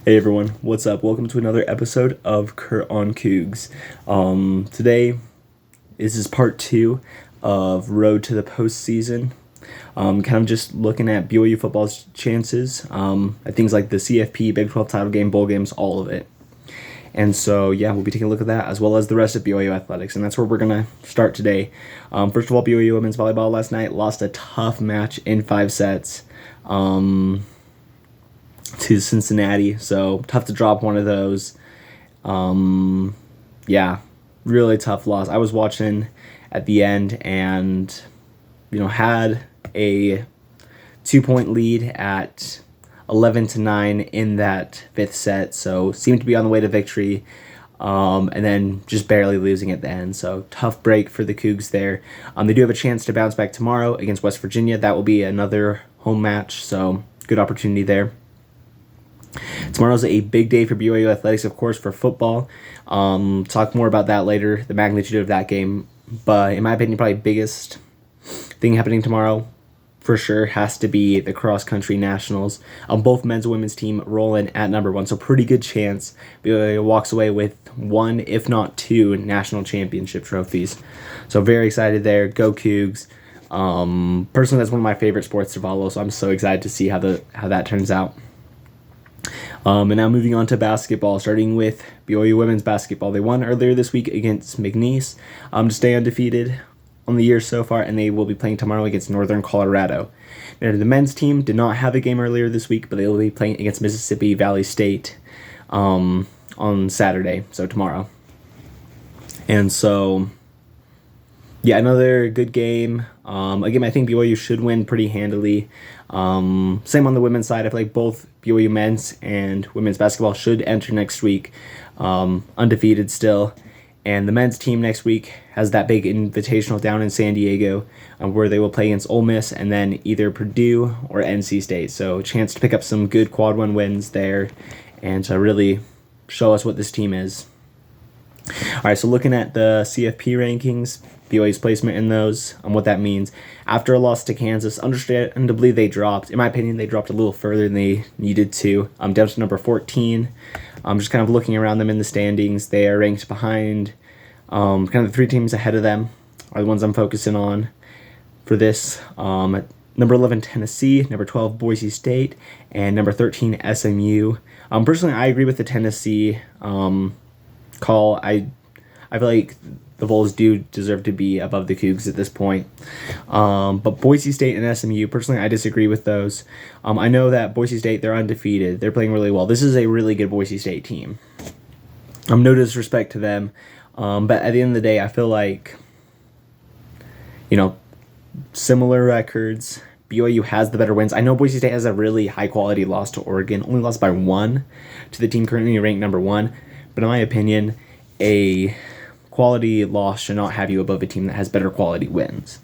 Hey everyone, what's up? Welcome to another episode of Kurt on Cougs. Today this is part 2 of Road to the Postseason. Kind of just looking at BYU football's chances at things like the CFP, Big 12 title game, bowl games, all of it. And so, we'll be taking a look at that as well as the rest of BYU athletics, and that's where we're going to start today. First of all, BYU women's volleyball last night lost a tough match in 5 sets. To Cincinnati, so tough to drop one of those. Really tough loss. I was watching at the end and had a 2-point lead at 11-9 in that 5th set, so seemed to be on the way to victory, and then just barely losing at the end. So tough break for the Cougs there. They do have a chance to bounce back tomorrow against West Virginia. That will be another home match, so good opportunity there. Tomorrow's a big day for BYU athletics, of course, for football. Talk more about that later, the magnitude of that game. But in my opinion, probably biggest thing happening tomorrow, for sure, has to be the cross-country nationals. Both men's and women's team rolling at number 1, so pretty good chance BYU walks away with 1, if not 2, national championship trophies. So very excited there. Go Cougs. Personally, that's one of my favorite sports to follow, so I'm so excited to see how that turns out. And now moving on to basketball, starting with BYU women's basketball. They won earlier this week against McNeese to stay undefeated on the year so far, and they will be playing tomorrow against Northern Colorado. Now, the men's team did not have a game earlier this week, but they will be playing against Mississippi Valley State on Saturday, so tomorrow. And so, another good game. Again, I think BYU should win pretty handily. Same on the women's side. I feel like both BYU men's and women's basketball should enter next week undefeated still. And the men's team next week has that big invitational down in San Diego where they will play against Ole Miss and then either Purdue or NC State. So a chance to pick up some good quad 1 wins there and to really show us what this team is. All right, so looking at the CFP rankings, BYU's placement in those, what that means. After a loss to Kansas, understandably they dropped. In my opinion, they dropped a little further than they needed to. Down to number 14. Just kind of looking around them in the standings, they are ranked behind kind of the 3 teams ahead of them are the ones I'm focusing on for this. At number 11, Tennessee, number 12, Boise State, and number 13, SMU. Personally, I agree with the Tennessee call. I feel like the Vols do deserve to be above the Cougs at this point. But Boise State and SMU, personally, I disagree with those. I know that Boise State, they're undefeated. They're playing really well. This is a really good Boise State team. No disrespect to them. But at the end of the day, I feel like, similar records. BYU has the better wins. I know Boise State has a really high-quality loss to Oregon, only lost by 1 to the team currently ranked number 1. But in my opinion, a quality loss should not have you above a team that has better quality wins.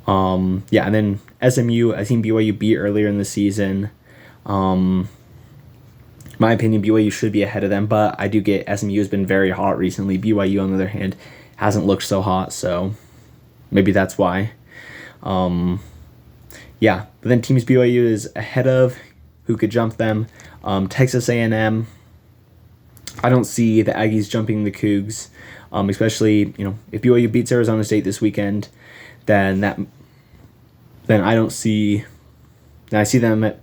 And then SMU, I think BYU beat earlier in the season. In my opinion, BYU should be ahead of them, but I do get SMU has been very hot recently. BYU, on the other hand, hasn't looked so hot, so maybe that's why. But then teams BYU is ahead of, who could jump them? Texas A&M. I don't see the Aggies jumping the Cougs, especially if BYU beats Arizona State this weekend, then I don't see. I see them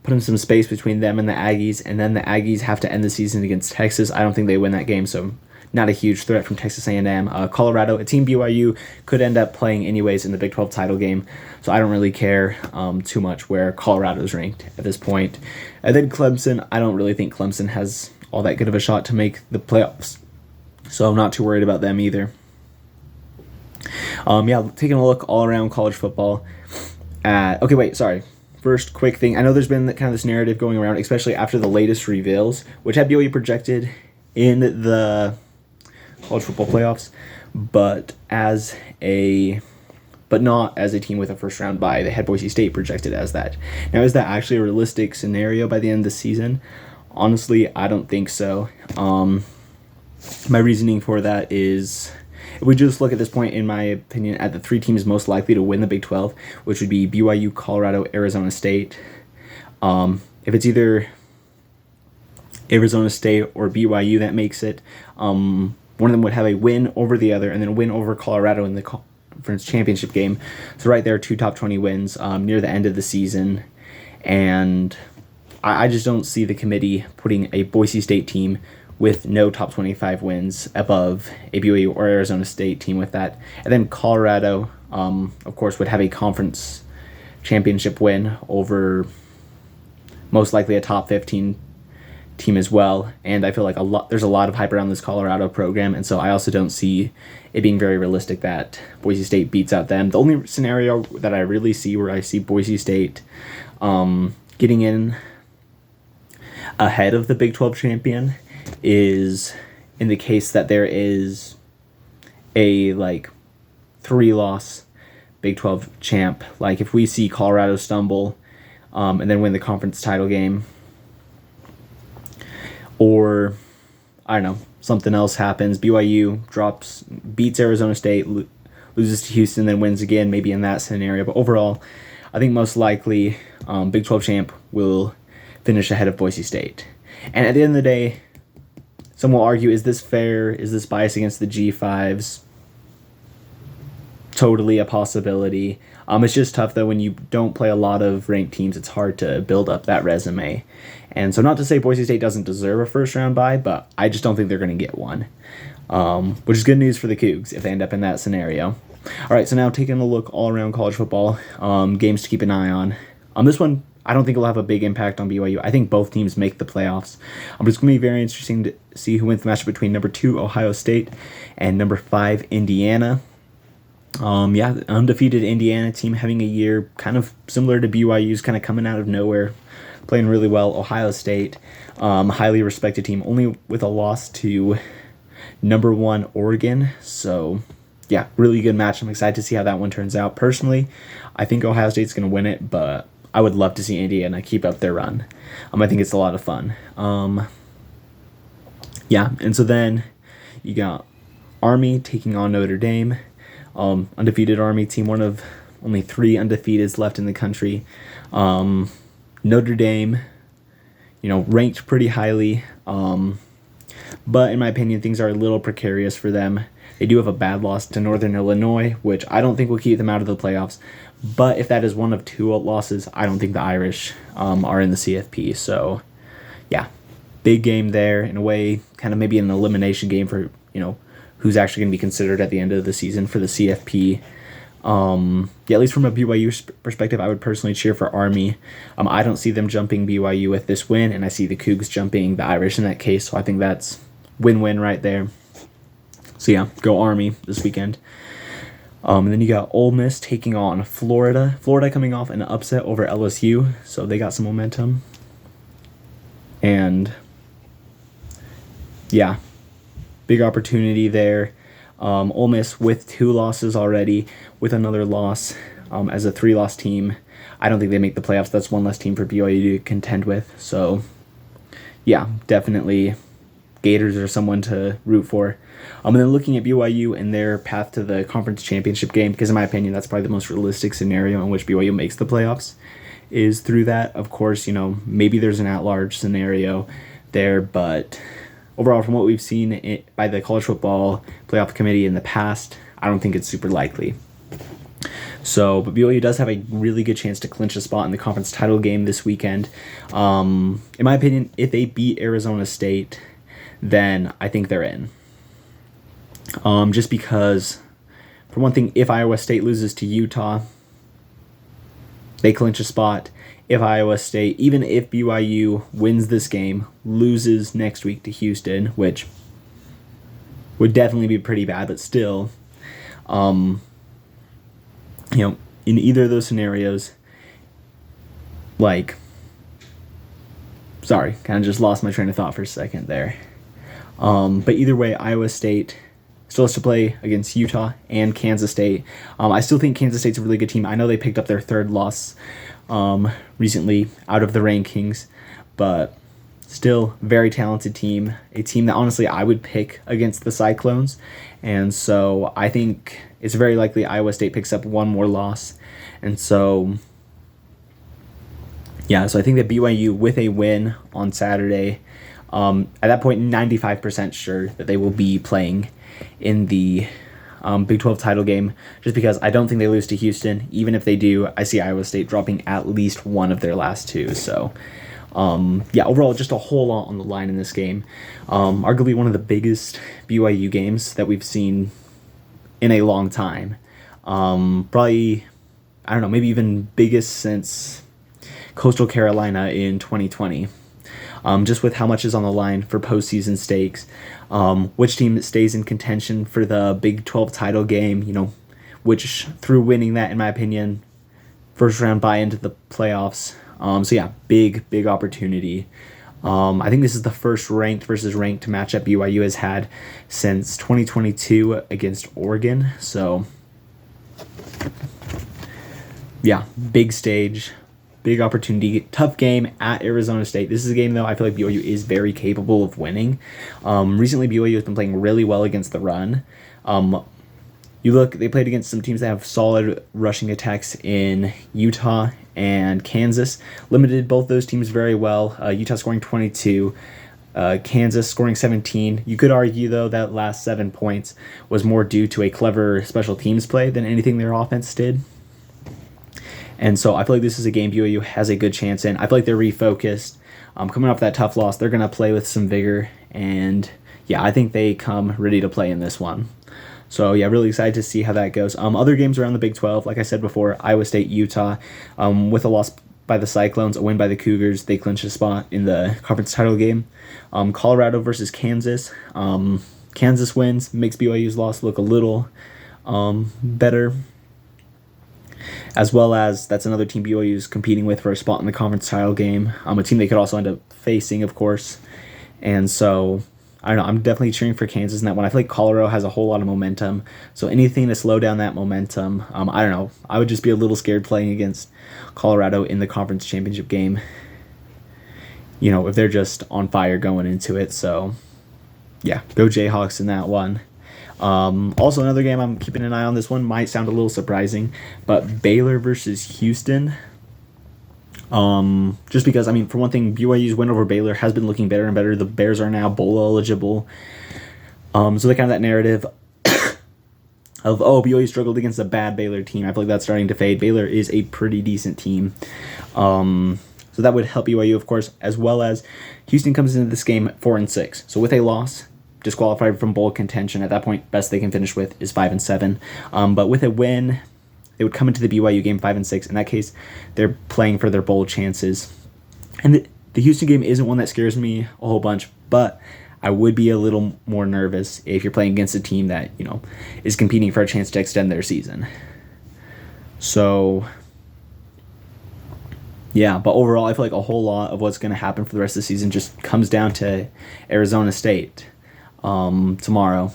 putting some space between them and the Aggies, and then the Aggies have to end the season against Texas. I don't think they win that game, so not a huge threat from Texas A&M. Colorado, a team BYU could end up playing anyways in the Big 12 title game, so I don't really care too much where Colorado's ranked at this point. And then Clemson, I don't really think Clemson has all that good of a shot to make the playoffs, so I'm not too worried about them either. Taking a look all around college football. First, quick thing. I know there's been kind of this narrative going around, especially after the latest reveals, which had BYU projected in the college football playoffs, but not as a team with a first round bye. They had Boise State projected as that. Now, is that actually a realistic scenario by the end of the season? Honestly, I don't think so. My reasoning for that is, if we just look at this point, in my opinion, at the 3 teams most likely to win the Big 12, which would be BYU, Colorado, Arizona State. If it's either Arizona State or BYU that makes it. One of them would have a win over the other, and then a win over Colorado in the conference championship game. So right there, 2 top 20 wins near the end of the season. And I just don't see the committee putting a Boise State team with no top 25 wins above a BYU or Arizona State team with that. And then Colorado, of course, would have a conference championship win over most likely a top 15 team as well. And I feel like there's a lot of hype around this Colorado program, and so I also don't see it being very realistic that Boise State beats out them. The only scenario that I really see where I see Boise State getting in ahead of the Big 12 champion is in the case that there is a 3-loss Big 12 champ. Like if we see Colorado stumble and then win the conference title game, or I don't know, something else happens, BYU beats Arizona State, loses to Houston, then wins again, maybe in that scenario. But overall, I think most likely Big 12 champ will finish ahead of Boise State. And at the end of the day, some will argue, is this fair? Is this bias against the G5s? Totally a possibility. It's just tough, though, when you don't play a lot of ranked teams. It's hard to build up that resume. And so not to say Boise State doesn't deserve a first-round bye, but I just don't think they're going to get one, which is good news for the Cougs if they end up in that scenario. All right, so now taking a look all around college football, games to keep an eye on. This one, I don't think it'll have a big impact on BYU. I think both teams make the playoffs. But it's going to be very interesting to see who wins the matchup between number 2, Ohio State, and number 5, Indiana. Undefeated Indiana team having a year kind of similar to BYU's, kind of coming out of nowhere, playing really well. Ohio State, highly respected team, only with a loss to number 1 Oregon. So, yeah, really good match. I'm excited to see how that one turns out. Personally, I think Ohio State's going to win it, but I would love to see Indiana keep up their run. I think it's a lot of fun. And so then you got Army taking on Notre Dame. Undefeated Army team, one of only 3 undefeateds left in the country. Notre Dame, ranked pretty highly, but in my opinion, things are a little precarious for them. They do have a bad loss to Northern Illinois, which I don't think will keep them out of the playoffs. But if that is one of 2 losses, I don't think the Irish are in the CFP. So, yeah, big game there. In a way, kind of maybe an elimination game for, who's actually going to be considered at the end of the season for the CFP. At least from a BYU perspective, I would personally cheer for Army. I don't see them jumping BYU with this win, and I see the Cougs jumping the Irish in that case. So I think that's win-win right there. So yeah, go Army this weekend. And then you got Ole Miss taking on Florida. Florida coming off an upset over LSU, so they got some momentum. And yeah, big opportunity there. Ole Miss with 2 losses already, with another loss as a 3-loss team. I don't think they make the playoffs. That's one less team for BYU to contend with. So, yeah, definitely Gators are someone to root for. And then looking at BYU and their path to the conference championship game, because in my opinion, that's probably the most realistic scenario in which BYU makes the playoffs, is through that. Of course, maybe there's an at-large scenario there, but overall, from what we've seen by the College Football Playoff Committee in the past, I don't think it's super likely. So, but BYU does have a really good chance to clinch a spot in the conference title game this weekend. In my opinion, if they beat Arizona State, then I think they're in. Just because, for one thing, if Iowa State loses to Utah, they clinch a spot. If Iowa State, even if BYU wins this game, loses next week to Houston, which would definitely be pretty bad, but still, in either of those scenarios, kind of just lost my train of thought for a second there. But either way, Iowa State still has to play against Utah and Kansas State. I still think Kansas State's a really good team. I know they picked up their 3rd loss recently out of the rankings, but still very talented team, a team that honestly I would pick against the Cyclones. And so I think it's very likely Iowa State picks up one more loss. And so, yeah, so I think that BYU with a win on Saturday At that point, 95% sure that they will be playing in the Big 12 title game, just because I don't think they lose to Houston. Even if they do, I see Iowa State dropping at least one of their last two. So, yeah, overall, just a whole lot on the line in this game. Arguably one of the biggest BYU games that we've seen in a long time. Probably, I don't know, maybe even biggest since Coastal Carolina in 2020. Just with how much is on the line for postseason stakes, which team stays in contention for the Big 12 title game, which through winning that, in my opinion, first round bye into the playoffs. So yeah, big opportunity. I think this is the first ranked versus ranked matchup BYU has had since 2022 against Oregon. So yeah, big stage. Big opportunity, tough game at Arizona State. This is a game, though, I feel like BYU is very capable of winning. Recently, BYU has been playing really well against the run. They played against some teams that have solid rushing attacks in Utah and Kansas. Limited both those teams very well. Utah scoring 22, Kansas scoring 17. You could argue, though, that last 7 points was more due to a clever special teams play than anything their offense did. And so I feel like this is a game BYU has a good chance in. I feel like they're refocused. Coming off that tough loss, they're going to play with some vigor. And, yeah, I think they come ready to play in this one. So, yeah, really excited to see how that goes. Other games around the Big 12, like I said before, Iowa State, Utah, with a loss by the Cyclones, a win by the Cougars, they clinch a spot in the conference title game. Colorado versus Kansas. Kansas wins, makes BYU's loss look a little better. As well as that's another team BYU is competing with for a spot in the conference title game. A team they could also end up facing, of course. And so, I don't know, I'm definitely cheering for Kansas in that one. I feel like Colorado has a whole lot of momentum. So anything to slow down that momentum, I don't know. I would just be a little scared playing against Colorado in the conference championship game. If they're just on fire going into it. So, yeah, go Jayhawks in that one. Also, another game I'm keeping an eye on. This one might sound a little surprising, but Baylor versus Houston. Just because, for one thing, BYU's win over Baylor has been looking better and better. The Bears are now bowl eligible. So they kind of that narrative of, BYU struggled against a bad Baylor team. I feel like that's starting to fade. Baylor is a pretty decent team. So that would help BYU, of course, as well as Houston comes into this game 4-6. So with a loss, disqualified from bowl contention. At that point, best they can finish with is 5-7. But with a win, they would come into the BYU game 5-6. In that case, they're playing for their bowl chances. And the Houston game isn't one that scares me a whole bunch, but I would be a little more nervous if you're playing against a team that, is competing for a chance to extend their season. So, yeah, but overall, I feel like a whole lot of what's going to happen for the rest of the season just comes down to Arizona State. Tomorrow.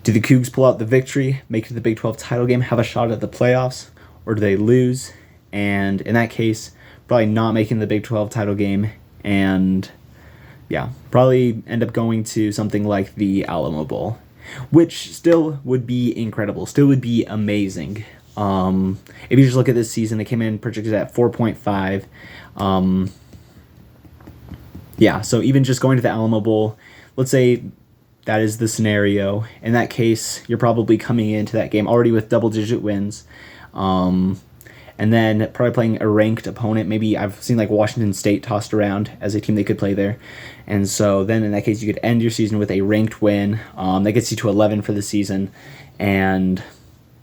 Do the Cougs pull out the victory, make it to the Big 12 title game, have a shot at the playoffs, or do they lose? And in that case, probably not making the Big 12 title game, and yeah, probably end up going to something like the Alamo Bowl, which still would be incredible, still would be amazing. If you just look at this season, they came in projected at 4.5. Yeah, so even just going to the Alamo Bowl, let's say that is the scenario. In that case, you're probably coming into that game already with double-digit wins. And then probably playing a ranked opponent. Maybe I've seen like Washington State tossed around as a team they could play there. And so then in that case, you could end your season with a ranked win. That gets you to 11 for the season. And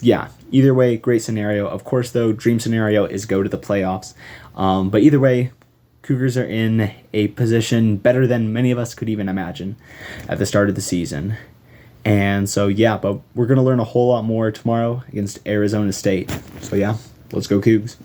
yeah, either way, great scenario. Of course, though, dream scenario is go to the playoffs. But either way, Cougars are in a position better than many of us could even imagine at the start of the season. And so, yeah, but we're going to learn a whole lot more tomorrow against Arizona State. So, yeah, let's go Cougs.